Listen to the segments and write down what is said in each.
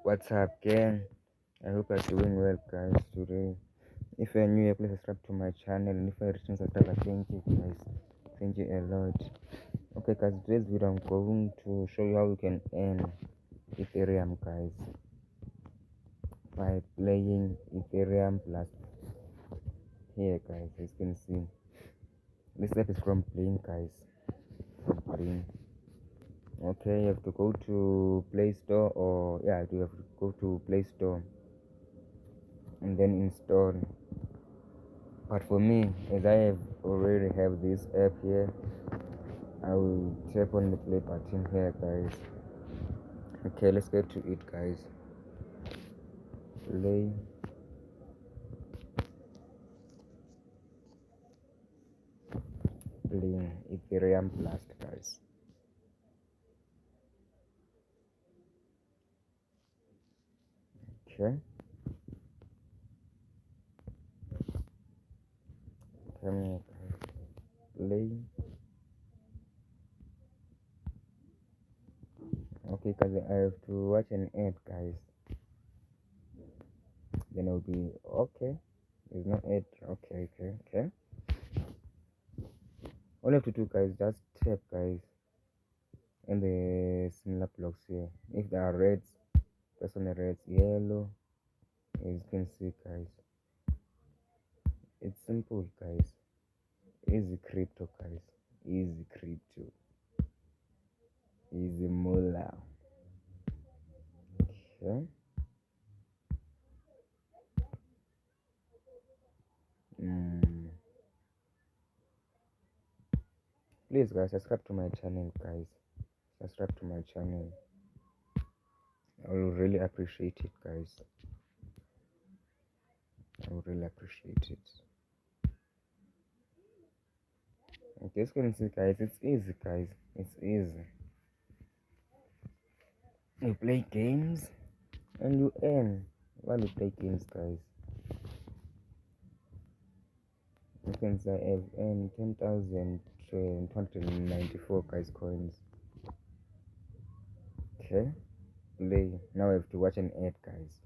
What's up, gang? I hope you're doing well, guys. Today, if you're new here, please subscribe to my channel, and if you're a returning subscriber, thank you, guys. Thank you a lot. Okay, guys, today's video I'm going to show you how you can earn Ethereum, guys, by playing Ethereum plus. Here, guys, as you can see, this app is from Bling, guys. From Bling. Okay, you have to go to Play Store, or yeah, you have to go to Play Store and then install. But for me, as I already have this app here, I will tap on the play button here, guys. Okay, let's get to it, guys. Play. Bling Ethereum Blast, guys. Okay. Come here, guys. Play. Okay, guys, I have to watch an ad, guys. Then I'll be okay. There's no ad. Okay. All you have to do, guys, just tap, guys, in the similar blocks here. If there are reds, press on the reds. Yellow, as you can see, guys. It's simple, guys. Easy crypto, guys. Easy crypto. Easy moolah. Okay. Please, guys, subscribe to my channel, guys. Subscribe to my channel. I will really appreciate it, guys. I would really appreciate it. Okay, as you can see, guys, it's easy, guys. It's easy. You play games and you earn while you play games, guys. You can say I've earned 10,294 guys coins. Okay, play. Now I have to watch an ad, guys.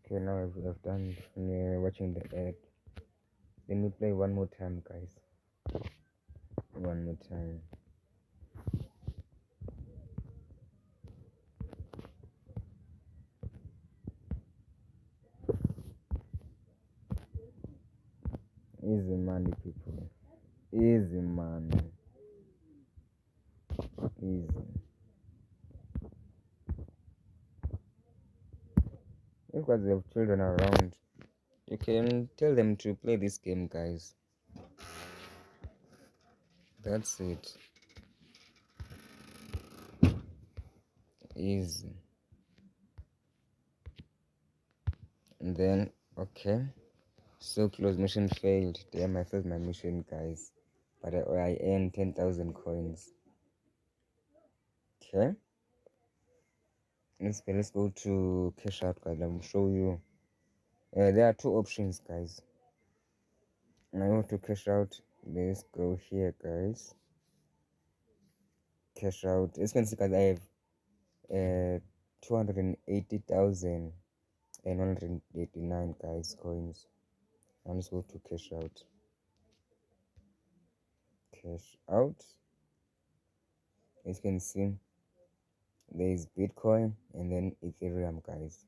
Okay, now I've done watching the ad. Let me play one more time, guys. One more time. Easy money, people. Easy money. Easy. If you guys have children around, you can tell them to play this game, guys. That's it. Easy. And then, okay. So close, mission failed. Damn, I failed my mission, guys. But I earned 10,000 coins. Okay. Let's go to cash out, guys. I'll show you. There are two options, guys. And I want to cash out. Let's go here, guys. Cash out. As you can see, guys, I have 280,189 guys coins. And let's go to cash out. Cash out. As you can see, there is Bitcoin and then Ethereum, guys.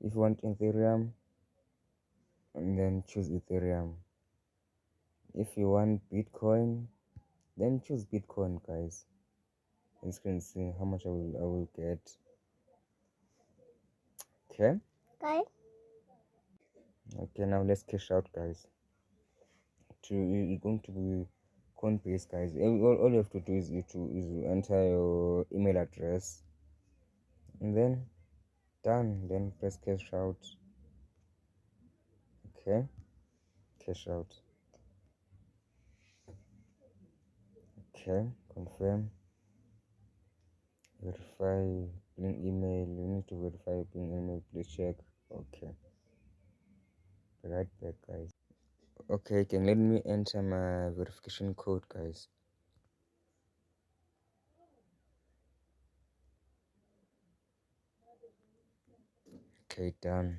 If you want Ethereum, and then choose Ethereum. If you want Bitcoin, then choose Bitcoin, guys. As you can see how much I will get. Okay. Okay, now let's cash out, guys. You're going to be Coinbase, guys. All you have to do is you enter your email address, and then done. Then press cash out. Okay, cash out. Okay, confirm. Verify Bling email. You need to verify Bling email. Please check. Okay. Be right back, guys. Okay, can let me enter my verification code, guys. Okay, done.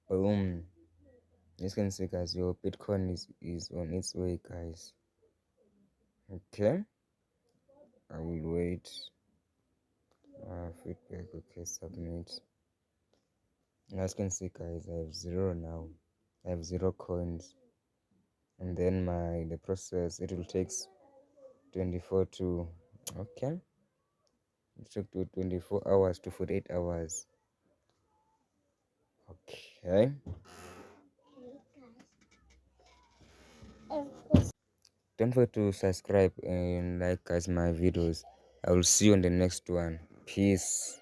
Boom. As you can see, guys, your Bitcoin is on its way, guys. Okay, I will wait. Feedback. Okay, submit. As you can see, guys, I have 0 now. I have 0 coins, and then the process, it will take 24 to, okay, it took to 24 hours to 48 hours. Okay, don't forget to subscribe and like, guys, my videos. I will see you on the next one. Peace.